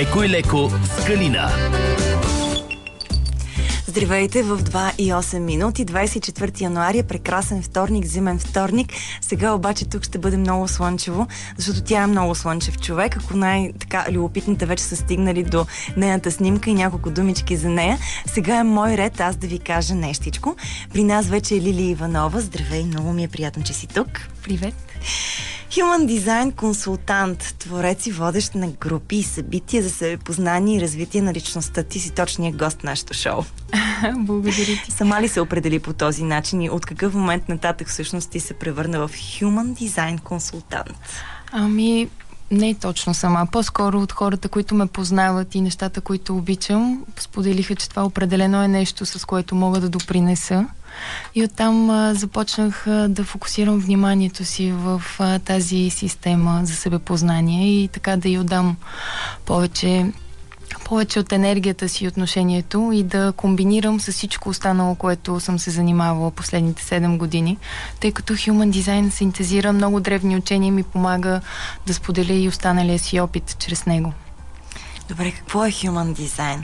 Еко и леко с Галина. Здравейте в 2 и 8 минути, 24 януари е прекрасен вторник, зимен вторник. Сега обаче тук ще бъде много слънчево, защото тя е много слънчев човек. Ако най-така любопитните вече са стигнали до нейната снимка и няколко думички за нея, сега е мой ред аз да ви кажа нещичко. При нас вече е Лили Иванова. Здравей, много ми е приятно, че си тук. Привет! Human Design консултант, творец и водещ на групи и събития за себепознание и развитие на личността. Ти си точният гост на нашото шоу. Благодаря ти. Сама ли се определи по този начин и от какъв момент нататък всъщност ти се превърна в Human Design консултант? Не точно сама. По-скоро от хората, които ме познават и нещата, които обичам, споделиха, че това определено е нещо, с което мога да допринеса. И оттам започнах да фокусирам вниманието си в тази система за себепознание и така да й отдам повече от енергията си и отношението и да комбинирам с всичко останало, което съм се занимавала последните 7 години, тъй като Human Design синтезира много древни учения и ми помага да споделя и останалия си опит чрез него. Добре, какво е Human Design?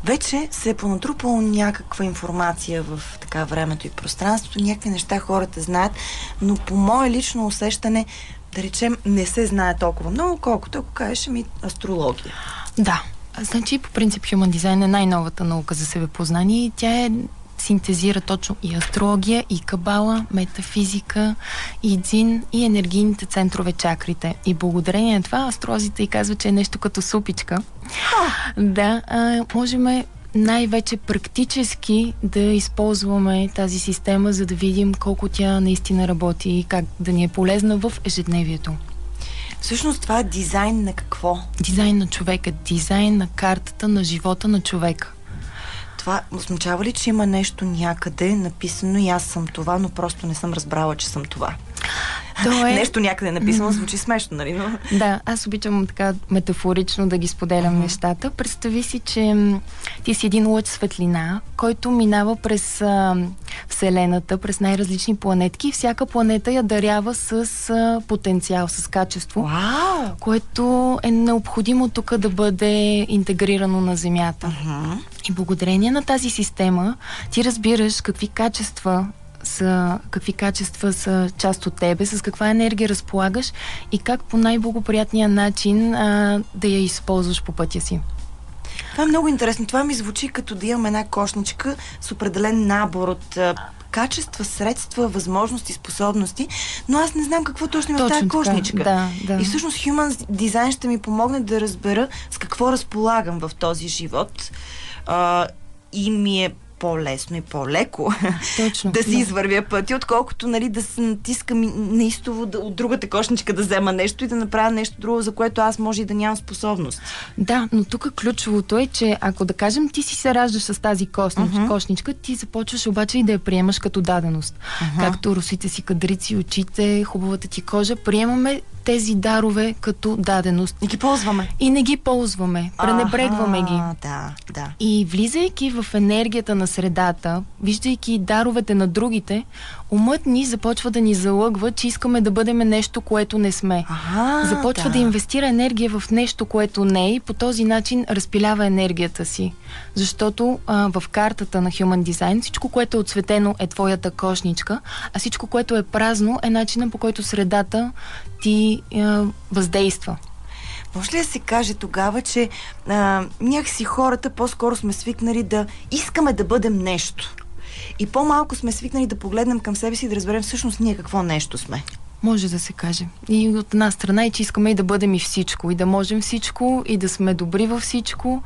Вече се е понатрупало някаква информация в така времето и пространството, някакви неща хората знаят, но по мое лично усещане, да речем, не се знае толкова много, колкото ако кажеш астрология. Да. Значи, по принцип, Human Design е най-новата наука за себепознание и тя синтезира точно и астрология, и кабала, метафизика, и дзин, и енергийните центрове, чакрите. И благодарение на това астролозите и казват, че е нещо като супичка. Да, можем най-вече практически да използваме тази система, за да видим колко тя наистина работи и как да ни е полезна в ежедневието. Всъщност това е дизайн на какво? Дизайн на човека, дизайн на картата на живота на човека. Това означава ли, че има нещо някъде написано и аз съм това, но просто не съм разбрала, че съм това? Нещо някъде е написано, звучи смешно, нали? Да, аз обичам така метафорично да ги споделям нещата. Представи си, че ти си един лъч светлина, който минава през Вселената, през най-различни планетки и всяка планета я дарява с потенциал, с качество, което е необходимо тук да бъде интегрирано на Земята. И благодарение на тази система ти разбираш какви качества са част от тебе, с каква енергия разполагаш и как по най-благоприятния начин да я използваш по пътя си. Това е много интересно. Това ми звучи като да имам една кошничка с определен набор от качества, средства, възможности, способности, но аз не знам какво точно има в тази кошничка. Да. И всъщност Human Design ще ми помогне да разбера с какво разполагам в този живот и ми е по-лесно и по-леко да си извървя пъти, отколкото да се натискам неистово от другата кошничка да взема нещо и да направя нещо друго, за което аз може и да нямам способност. Да, но тук ключовото е, че ако да кажем ти си се раждаш с тази кошничка, ти започваш обаче и да я приемаш като даденост. Както русите си кадрици, очите, хубавата ти кожа, приемаме тези дарове като даденост. И ги ползваме. И не ги ползваме. Пренебрегваме ги. Да. И влизайки в енергията на средата, виждайки даровете на другите, умът ни започва да ни залъгва, че искаме да бъдем нещо, което не сме. Започва да инвестира енергия в нещо, което не е и по този начин разпилява енергията си. Защото в картата на Human Design всичко, което е отсветено, е твоята кошничка, а всичко, което е празно, е начинът, по който средата ти въздейства. Може ли да се каже тогава, че някакси хората по-скоро сме свикнали да искаме да бъдем нещо и по-малко сме свикнали да погледнем към себе си и да разберем всъщност ние какво нещо сме? Може да се каже. И от една страна, и че искаме и да бъдем и всичко, и да можем всичко, и да сме добри във всичко.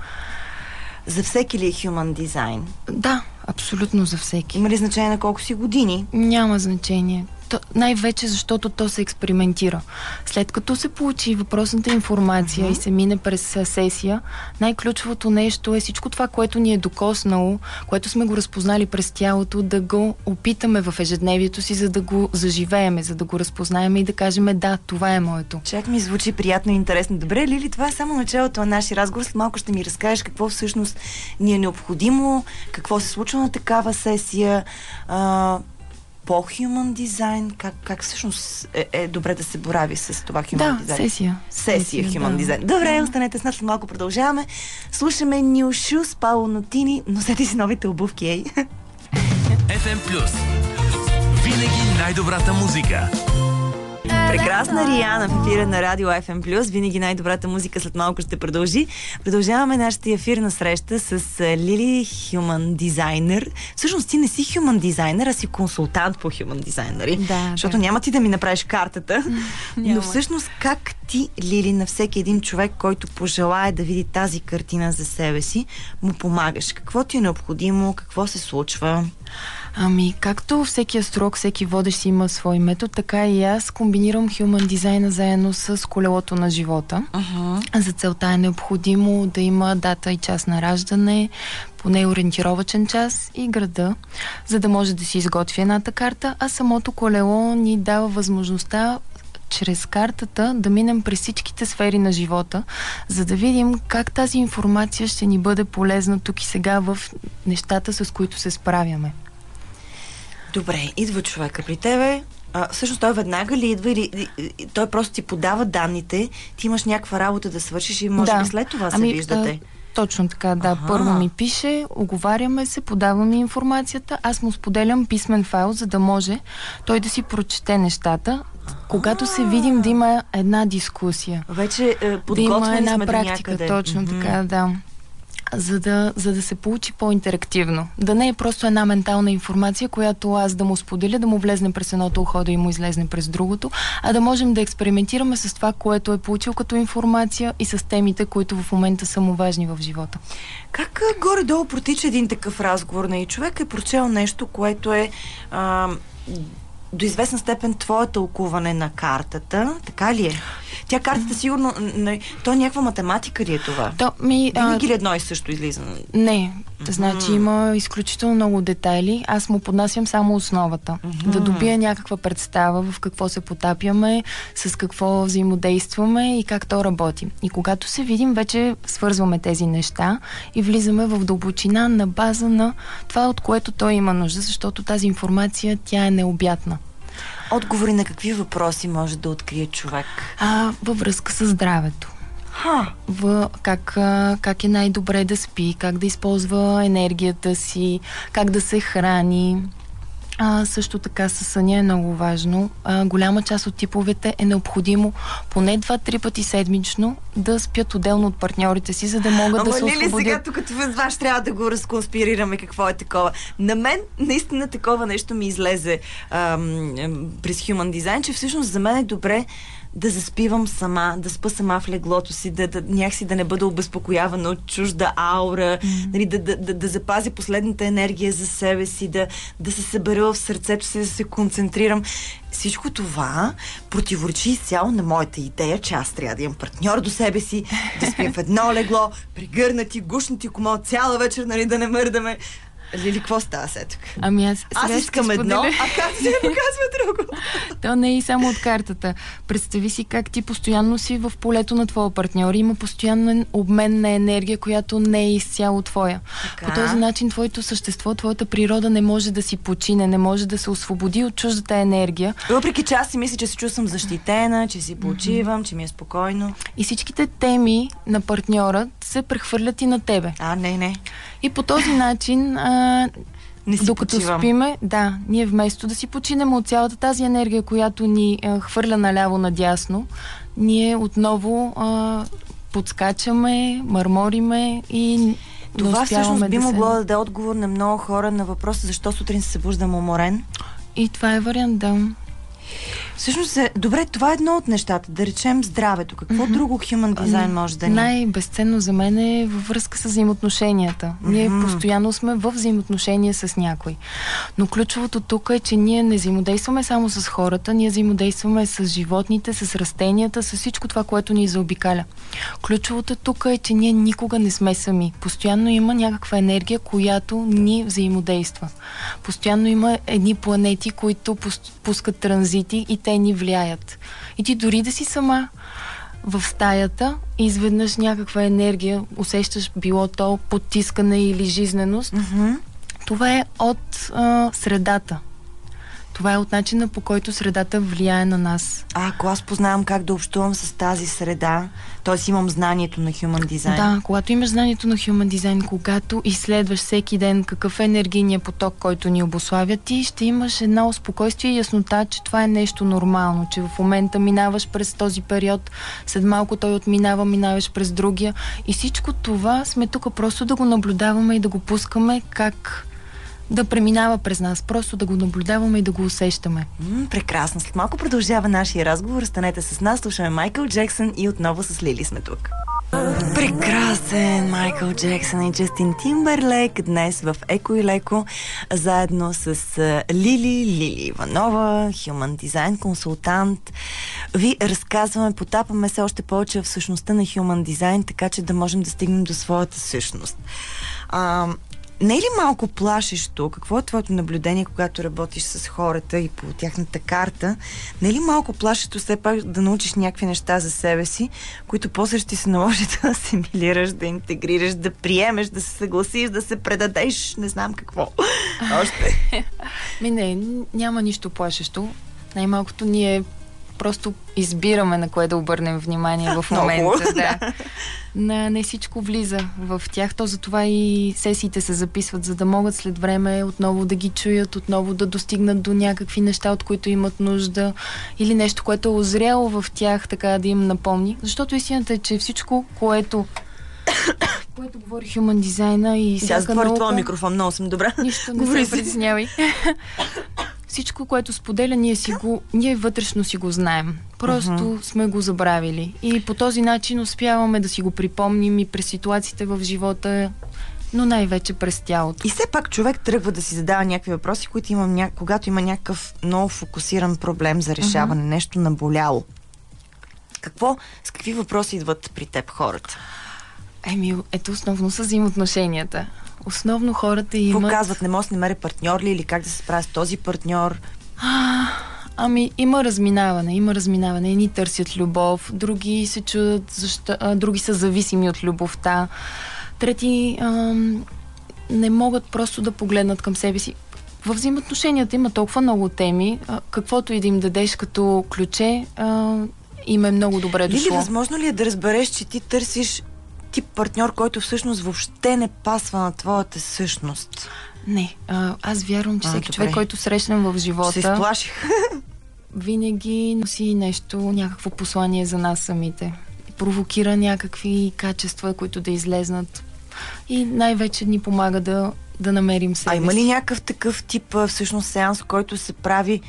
За всеки ли е Human Design? Да, абсолютно за всеки. Има ли значение на колко си години? Няма значение. Най-вече защото то се експериментира. След като се получи въпросната информация и се мине през сесия, най-ключовото нещо е всичко това, което ни е докоснало, което сме го разпознали през тялото, да го опитаме в ежедневието си, за да го заживееме, за да го разпознаем и да кажем да, това е моето. Чак ми звучи приятно и интересно. Добре, Лили, това е само началото на нашия разговор. След малко ще ми разкажеш какво всъщност ни е необходимо, какво се случва на такава сесия. по-human дизайн? Как всъщност е добре да се борави с това human дизайн? Сесия human дизайн. Добре, останете с нас, след малко продължаваме. Слушаме New Shoes, Пауло Нутини. Носете си новите обувки, ей! FM+. Винаги най-добрата музика. Прекрасна Риана в ефира на Радио FM+. Винаги най-добрата музика, след малко ще продължи. Продължаваме нашата ефирна среща с Лили, human дизайнер. Всъщност ти не си human дизайнер, а си консултант по human дизайнери. Да, защото няма ти да ми направиш картата. Но всъщност как ти, Лили, на всеки един човек, който пожелае да види тази картина за себе си, му помагаш? Какво ти е необходимо? Какво се случва? Ами, както всеки астролог, всеки водещ си има свой метод, така и аз комбинирам human дизайна заедно с колелото на живота. За целта е необходимо да има дата и час на раждане, поне ориентировачен час и града, за да може да си изготви едната карта, а самото колело ни дава възможността чрез картата да минем през всичките сфери на живота, за да видим как тази информация ще ни бъде полезна тук и сега в нещата, с които се справяме. Добре, идва човека при тебе. Всъщност той веднага ли идва или той просто ти подава данните, ти имаш някаква работа да свършиш и може би след това се виждате? Точно така, да. Първо ми пише, оговаряме се, подаваме информацията, аз му споделям писмен файл, за да може той да си прочете нещата. Когато се видим, да има една дискусия. Вече да има една сме практика, точно така, да. За да се получи по-интерактивно. Да не е просто една ментална информация, която аз да му споделя, да му влезне през едното ухо, да и му излезне през другото, а да можем да експериментираме с това, което е получил като информация и с темите, които в момента са му важни в живота. Как горе-долу протича един такъв разговор? И човек е прочел нещо, което е до известна степен твое тълкуване на картата. Така ли е? Тя картата сигурно... То е някаква математика ли е това? Винаги ли едно и също излиза? Не. Значи има изключително много детайли. Аз му поднасям само основата. Да добия някаква представа в какво се потапяме, с какво взаимодействаме и как то работи. И когато се видим, вече свързваме тези неща и влизаме в дълбочина на база на това, от което той има нужда, защото тази информация, тя е необятна. Отговори на какви въпроси може да открие човек? Във връзка с здравето. Как е най-добре да спи, как да използва енергията си, как да се храни. Също така със съня е много важно. Голяма част от типовете е необходимо поне 2-3 пъти седмично да спят отделно от партньорите си, за да могат да се освободят. Сега тук с вас трябва да го разконспирираме какво е такова. На мен наистина такова нещо ми излезе през Human Design, че всъщност за мен е добре да заспивам сама, да спа сама в леглото си, някакси да не бъда обезпокоявана от чужда аура, нали, да запазя последната енергия за себе си, да се събера в сърцето си, да се концентрирам. Всичко това противоречи изцяло на моята идея, че аз трябва да имам партньор до себе си, да спим в едно легло, прегърнати, гушнати комо цяла вечер, нали, да не мърдаме. Лили, какво става сега тук? Аз искам едно, а как се показва друго? То не е и само от картата. Представи си как ти постоянно си в полето на твоя партньор. Има постоянен обмен на енергия, която не е изцяло твоя. Така. По този начин твоето същество, твоята природа не може да си почине, не може да се освободи от чуждата енергия. Въпреки че аз си мисля, че се чувствам защитена, че си почивам, че ми е спокойно. И всичките теми на партньора се прехвърлят и на тебе. Не. И по този начин докато спиме, ние вместо да си починем от цялата тази енергия, която ни хвърля наляво-надясно, ние отново подскачаме, мърмориме и това всъщност би могло да даде отговор на много хора на въпроса защо сутрин се събуждам уморен. И това е вариант, да. Всъщност, добре, това е едно от нещата. Да речем здравето. Какво друго Human Design може да ни... Най-безценно за мен е във връзка с взаимоотношенията. Ние постоянно сме в взаимоотношения с някой. Но ключовото тук е, че ние не взаимодействаме само с хората, ние взаимодействаме с животните, с растенията, с всичко това, което ни заобикаля. Ключовото тук е, че ние никога не сме сами. Постоянно има някаква енергия, която ни взаимодейства. Постоянно има едни планети, които пускат транзити и те ни влияят. И ти дори да си сама в стаята и изведнъж някаква енергия усещаш, било то потискане или жизненост, това е от средата. Това е от начина, по който средата влияе на нас. Ако аз познавам как да общувам с тази среда, т.е. имам знанието на Human Design. Да, когато имаш знанието на Human Design, когато изследваш всеки ден какъв е енергийният поток, който ни обуславя, ти ще имаш една спокойствие и яснота, че това е нещо нормално, че в момента минаваш през този период, след малко той отминава, минаваш през другия и всичко това сме тук просто да го наблюдаваме и да го пускаме как да преминава през нас, просто да го наблюдаваме и да го усещаме. Прекрасно. След малко продължава нашия разговор. Останете с нас, слушаме Майкъл Джексън и отново с Лили сме тук. Прекрасен Майкъл Джексън и Джастин Тимбърлейк днес в Еко и Леко, заедно с Лили Иванова, Human Design консултант. Ви разказваме, потапаме се още повече в същността на Human Design, така че да можем да стигнем до своята същност. Не е ли малко плашещо? Какво е твоето наблюдение, когато работиш с хората и по тяхната карта? Не е ли малко плашещо все пак да научиш някакви неща за себе си, които после ще се наложи да асимилираш, да интегрираш, да приемеш, да се съгласиш, да се предадеш, не знам какво. Още. Не, няма нищо плашещо. Най-малкото ние просто избираме на кое да обърнем внимание в момента. Да. Не всичко влиза в тях. То затова и сесиите се записват, за да могат след време отново да ги чуят, отново да достигнат до някакви неща, от които имат нужда или нещо, което е озряло в тях, така да им напомни. Защото истината е, че всичко, което говори Human Design и всяка наука... Затвори твоя микрофон, много съм добра. Нищо, не се притеснявай. Всичко, което споделя, ние вътрешно си го знаем. Просто сме го забравили. И по този начин успяваме да си го припомним и през ситуациите в живота, но най-вече през тялото. И все пак човек тръгва да си задава някакви въпроси, които когато има някакъв много фокусиран проблем за решаване, нещо наболяло. С какви въпроси идват при теб хората? Ето основно са взаимоотношенията. Основно хората имат... Показват, не може да намеря партньор ли или как да се справя с този партньор? Има разминаване. Едни търсят любов, други се чудят, други са зависими от любовта, трети не могат просто да погледнат към себе си. В взаимоотношенията има толкова много теми, каквото и да им дадеш като ключе, им е много добре дошло. Или възможно ли е да разбереш, че ти търсиш тип партньор, който всъщност въобще не пасва на твоята същност? Не. Аз вярвам, че всеки човек, който срещнем в живота... Се изплаших. Винаги носи нещо, някакво послание за нас самите. Провокира някакви качества, които да излезнат. И най-вече ни помага да намерим себе си. Има ли някакъв такъв тип всъщност сеанс, който се прави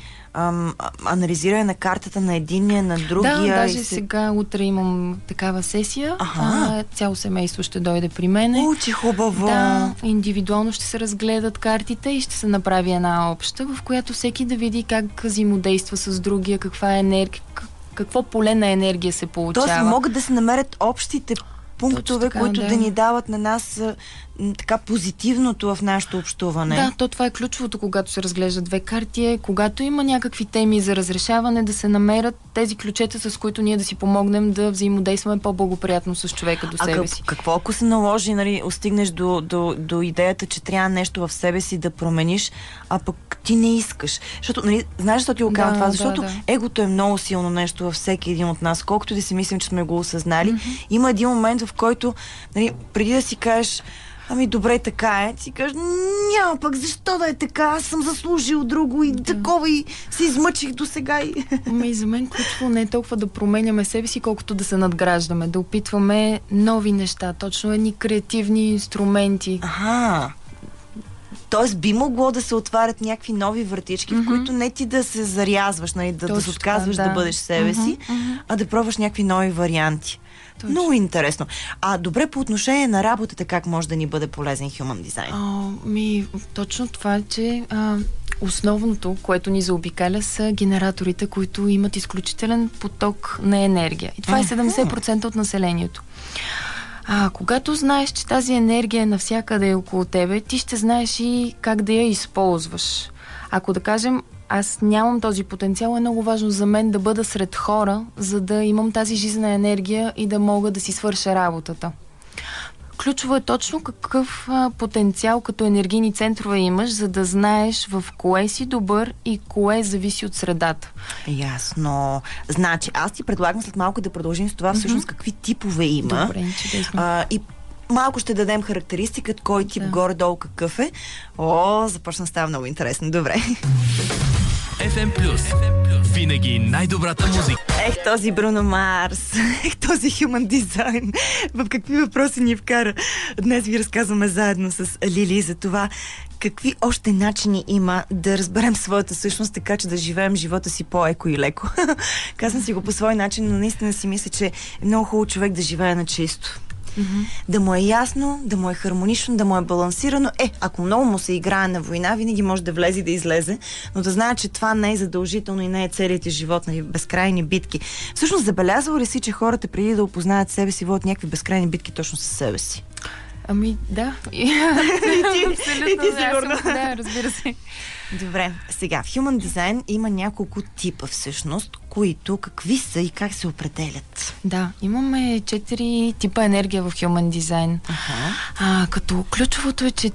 анализиране на картата на единия, на другия? Да, даже сега утре имам такава сесия. Цяло семейство ще дойде при мене. Че хубаво! Да, индивидуално ще се разгледат картите и ще се направи една обща, в която всеки да види как взаимодейства с другия, каква е енергия, какво поле на енергия се получава. Тоест могат да се намерят общите пунктове, така, които да ни дават на нас така позитивното в нашето общуване. Да, това е ключовото, когато се разглеждат две карти, когато има някакви теми за разрешаване, да се намерят тези ключета, с които ние да си помогнем да взаимодействаме по-благоприятно с човека до себе си. Какво ако се наложи, стигнеш до идеята, че трябва нещо в себе си да промениш, а пък ти не искаш? Защото, знаеш защо ти го казвам това? Защото егото е много силно нещо във всеки един от нас. Колкото да си мислим, че сме го осъзнали, има един момент, в който преди да си кажеш добре, така е. Си кажеш, няма пък, защо да е така? Аз съм заслужил друго и такова и се измъчих до сега. И за мен ключово не е толкова да променяме себе си, колкото да се надграждаме, да опитваме нови неща, точно едни креативни инструменти. Тоест би могло да се отварят някакви нови вратички, в които не ти да се зарязваш, да се отказваш да бъдеш себе си, а да пробваш някакви нови варианти. Точно. Много интересно. Добре, по отношение на работата, как може да ни бъде полезен Human Design? Точно това, че основното, което ни заобикаля, са генераторите, които имат изключителен поток на енергия. И това е 70% от населението. Когато знаеш, че тази енергия е навсякъде около тебе, ти ще знаеш и как да я използваш. Ако да кажем, аз нямам този потенциал, е много важно за мен да бъда сред хора, за да имам тази жизнена енергия и да мога да си свърша работата. Ключово е точно какъв потенциал като енергийни центрове имаш, за да знаеш в кое си добър и кое зависи от средата. Ясно. Значи, аз ти предлагам след малко да продължим с това всъщност какви типове има. Добре, чудесно. И малко ще дадем характеристиката, кой тип горе-долу какъв е. Започна да става много интересно. Добре. FM Plus. Винаги най-добрата музика. Този Бруно Марс, този Human Design. В какви въпроси ни вкара? Днес ви разказваме заедно с Лили за това какви още начини има да разберем своята същност, така че да живеем живота си по-еко и леко. Казвам си го по свой начин, но наистина си мисля, че е много хубаво човек да живее на чисто. Да му е ясно, да му е хармонично, да му е балансирано. Ако много му се играе на война, винаги може да влезе и да излезе, но да знае, че това не е задължително и не е целият ти живот на безкрайни битки. Всъщност, забелязва ли си, че хората преди да опознаят себе си, водят някакви безкрайни битки точно със себе си? Да. И ти сигурно. Да, разбира се. Добре, сега в Human Design има няколко типа всъщност, които какви са и как се определят? Да, имаме 4 типа енергия в Human Design. Като ключовото е, че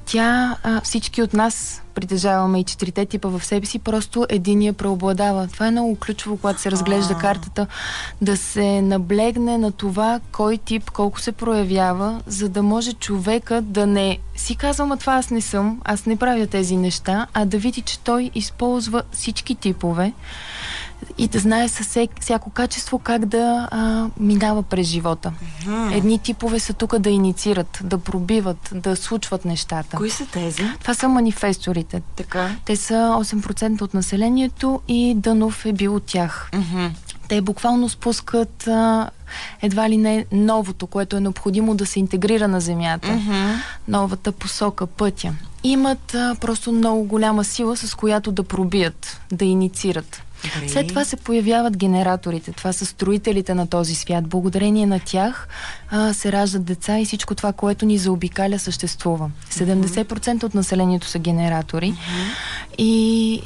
всички от нас притежаваме и 4 типа в себе си, просто единия преобладава. Това е много ключово, когато се разглежда картата, да се наблегне на това, кой тип, колко се проявява, за да може човека да не си казва, това аз не съм, аз не правя тези неща, а да види, че той използва всички типове и да знае със всяко качество как да минава през живота. Едни типове са тук да инициират, да пробиват, да случват нещата. Кои са тези? Това са манифесторите. Така. Те са 8% от населението и Дънов е бил от тях. Те буквално спускат едва ли не новото, което е необходимо да се интегрира на Земята. Новата посока, пътя. Имат просто много голяма сила, с която да пробият, да инициират. Добре. След това се появяват генераторите. Това са строителите на този свят. Благодарение на тях се раждат деца и всичко това, което ни заобикаля, съществува. 70% от населението са генератори и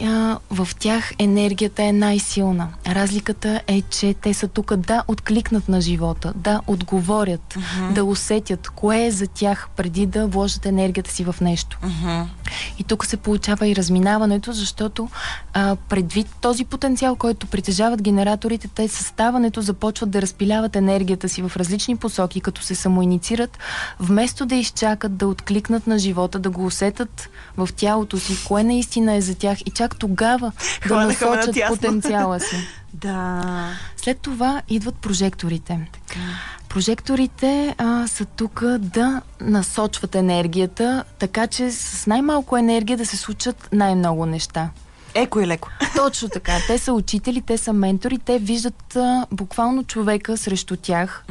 в тях енергията е най-силна. Разликата е, че те са тук да откликнат на живота, да отговорят, да усетят кое е за тях преди да вложат енергията си в нещо. И тук се получава и разминаването, защото предвид този потенциал, който притежават генераторите, те със ставането започват да разпиляват енергията си в различни посоки, като се самоинициират, вместо да изчакат, да откликнат на живота, да го усетат в тялото си, кое наистина е за тях и чак тогава да насочат потенциала си. Да. След това идват прожекторите. Така. Прожекторите са тук да насочват енергията, така че с най-малко енергия да се случат най-много неща. Еко и леко. Точно така. Те са учители, те са ментори, те виждат буквално човека срещу тях,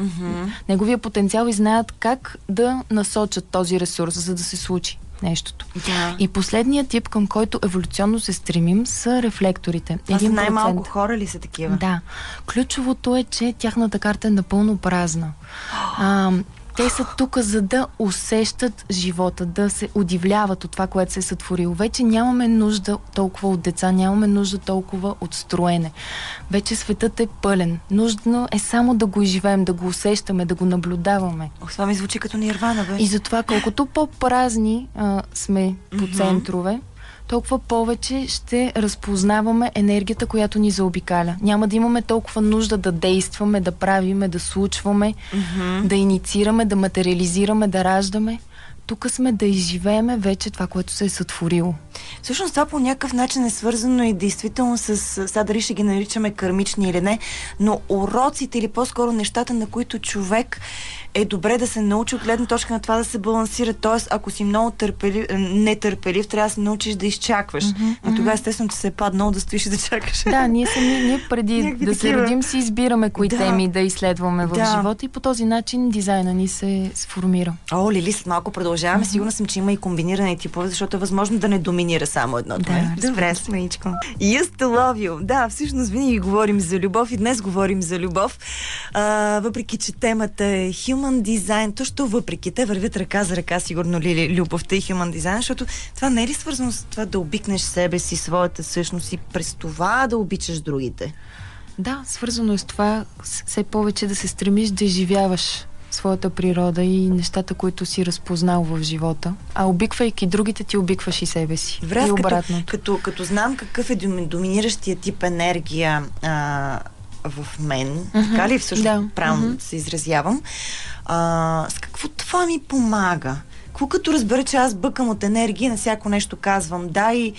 неговия потенциал и знаят как да насочат този ресурс, за да се случи нещото. Да. И последният тип, към който еволюционно се стремим, са рефлекторите. Това са най-малко хора ли са такива? Да. Ключовото е, че тяхната карта е напълно празна. Те са тук, за да усещат живота, да се удивляват от това, което се е сътворило. Вече нямаме нужда толкова от деца, нямаме нужда толкова от строене. Вече светът е пълен. Нужно е само да го изживеем, да го усещаме, да го наблюдаваме. Това ми звучи като нирвана, бе. И затова, колкото по-празни сме по центрове, толкова повече ще разпознаваме енергията, която ни заобикаля. Няма да имаме толкова нужда да действаме, да правиме, да случваме, да инициираме, да материализираме, да раждаме. Тук сме да изживееме вече това, което се е сътворило. Всъщност това по някакъв начин е свързано и действително с, сега дали ще ги наричаме кармични или не, но уроците или по-скоро нещата, на които човек е добре да се научи от гледна точка на това да се балансира. Тоест, ако си много нетърпелив, трябва да се научиш да изчакваш. Но тогава естествено ти се е паднало да стоиш и да чакаш. Да, ние преди да се родим си избираме кои теми да изследваме в живота и по този начин дизайна ни се сформира. Лили, след малко продължаваме. Сигурна съм, че има и комбинирани типове, защото е възможно да не доминира само едното. Добре, смеичко. Yes to love you. Да, всъщност винаги говорим за любов и днес говорим за любов. Въпреки, че темата е Human Design, точно въпреки те вървят ръка за ръка, сигурно ли любовта и Human Design, защото това не е ли свързано с това да обикнеш себе си, своята същност и през това да обичаш другите? Да, свързано е с това все повече да се стремиш да изживяваш своята природа и нещата, които си разпознал в живота. А обиквайки другите, ти обикваш и себе си. Добре, и обратното. Като знам какъв е доминиращия тип енергия в мен, така ли всъщност правилно се изразявам, с какво това ми помага? Какво като разбера, че аз бъкам от енергия, на всяко нещо казвам да и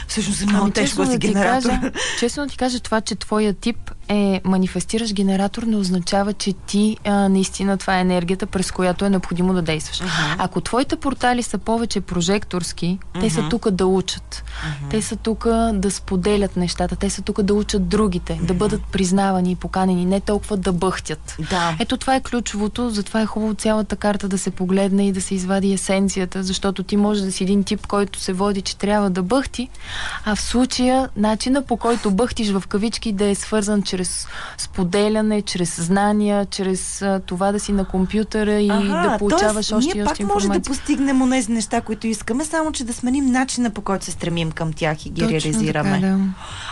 всъщност е много тежко да си генератор. Честно да ти кажа, това, че твоя тип е манифестираш генератор, не означава, че ти наистина това е енергията, през която е необходимо да действаш. Ако твоите портали са повече прожекторски, те са тук да учат. Те са тук да споделят нещата. Те са тук да учат другите, да бъдат признавани и поканени, не толкова да бъхтят. Да. Ето това е ключовото, затова е хубаво цялата карта да се погледне и да се извади есенцията, защото ти може да си един тип, който се води, че трябва да бъхти, а в случая начина, по който бъхтиш в кавички, да е свързан чрез споделяне, чрез знания, чрез това да си на компютъра и да получаваш още и още информация. Ние пак може да постигнем онези неща, които искаме, само че да сменим начина, по който се стремим към тях и ги реализираме. Така, да.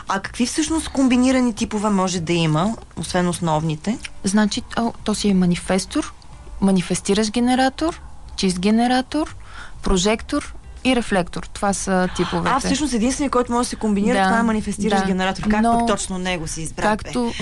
А какви всъщност комбинирани типове може да има, освен основните? Значи, то си е манифестор, манифестираш генератор, чист генератор, прожектор и рефлектор. Това са типовете. Всъщност единственият, който може да се комбинира, това е манифестиращ генератор. Как пък точно него си избрах? Както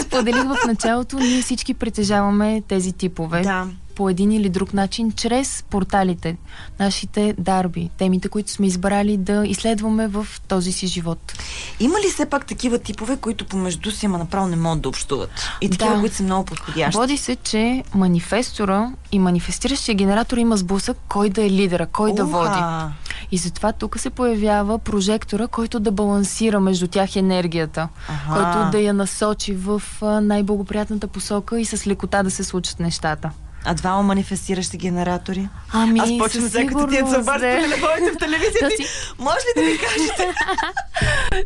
споделих в началото, ние всички притежаваме тези типове. Да. По един или друг начин, чрез порталите, нашите дарби, темите, които сме избрали да изследваме в този си живот. Има ли все пак такива типове, които помежду си направо не могат да общуват? И такива, които са много подходящи? Води се, че манифестора и манифестиращия генератор има сблъсък кой да е лидера, кой да води. И затова тук се появява прожектора, който да балансира между тях енергията, който да я насочи в най-благоприятната посока и с лекота да се случат нещата. А двама манифестиращи генератори? Аз почвам сега, като ти се обаждат телефоните в телевизията. Може ли да ми кажете?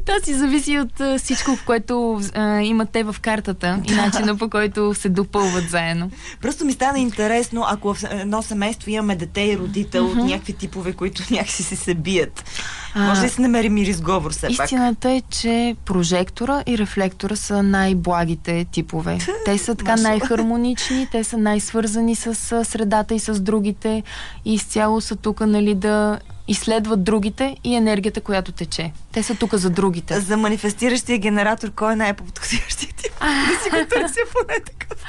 То си зависи от всичко, което имат те в картата и начина, по който се допълват заедно. Просто ми стана интересно, ако в едно семейство имаме дете и родител от някакви типове, които някакси се бият. Може ли се намерим и разговор все пак? Истината е, че прожектора и рефлектора са най-благите типове. Те са така най-хармонични, те са най-свързани с средата и с другите и изцяло са тук, нали, да изследват другите и енергията, която тече. Те са тук за другите. За манифестиращия генератор, кой е най-подходящия тип? Да си го търся поне такъв.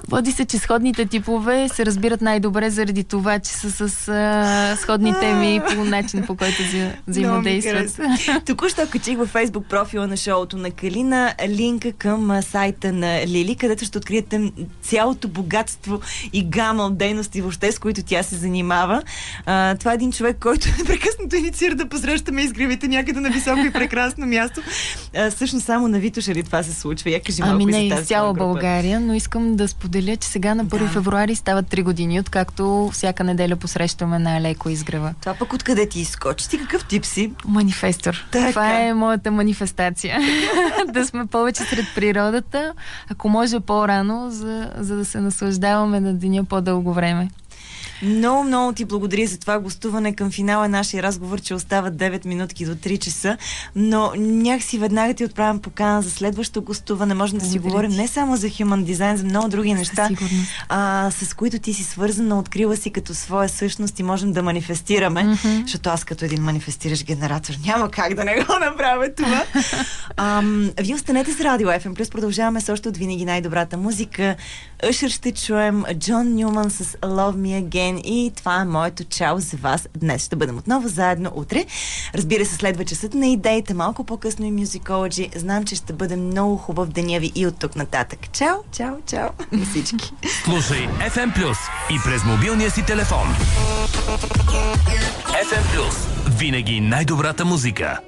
Води се, че сходните типове се разбират най-добре заради това, че са с сходни теми по начин, по който взаимодействат. Току-що качих във Фейсбук профила на шоуто на Калина линка към сайта на Лили, където ще откриете цялото богатство и гама от дейности въобще, с които тя се занимава. Това е един човек, който непрекъснато инициира да посрещаме изгревите някъде на високо и прекрасно място. Всъщност само на Витоша ли това се случва? Я кажи малко не, из цяла България, но искам да споделя, че сега на 1 февруари стават 3 години, откакто всяка неделя посрещаме на Алеко изгрева. Това пък откъде ти изкочи? Ти какъв тип си? Манифестор. Това е моята манифестация. Да сме повече сред природата, ако може по-рано, за да се наслаждаваме на деня по-дълго време. Много, много ти благодаря за това гостуване. Към финала нашия разговор, че остават 9 минутки до 3 часа, но някакси веднага ти отправям покана за следващо гостуване. Можем да си говорим не само за Human Design, за много други неща, с които ти си свързана, открила си като своя същност и можем да манифестираме, защото аз като един манифестиращ генератор няма как да не го направя това. Вие останете с Радио FM+, продължаваме с още от винаги най-добрата музика. Usher ще чуем, Джон Нюман с Love Me Again и това е моето чао за вас днес. Ще бъдем отново заедно утре. Разбира се, следва часът на идеите, малко по-късно и Musicology. Знам, че ще бъде много хубав деня ви и от тук нататък. Чао, чао, чао на всички. Слушай FM Plus и през мобилния си телефон. FM Plus. Винаги най-добрата музика.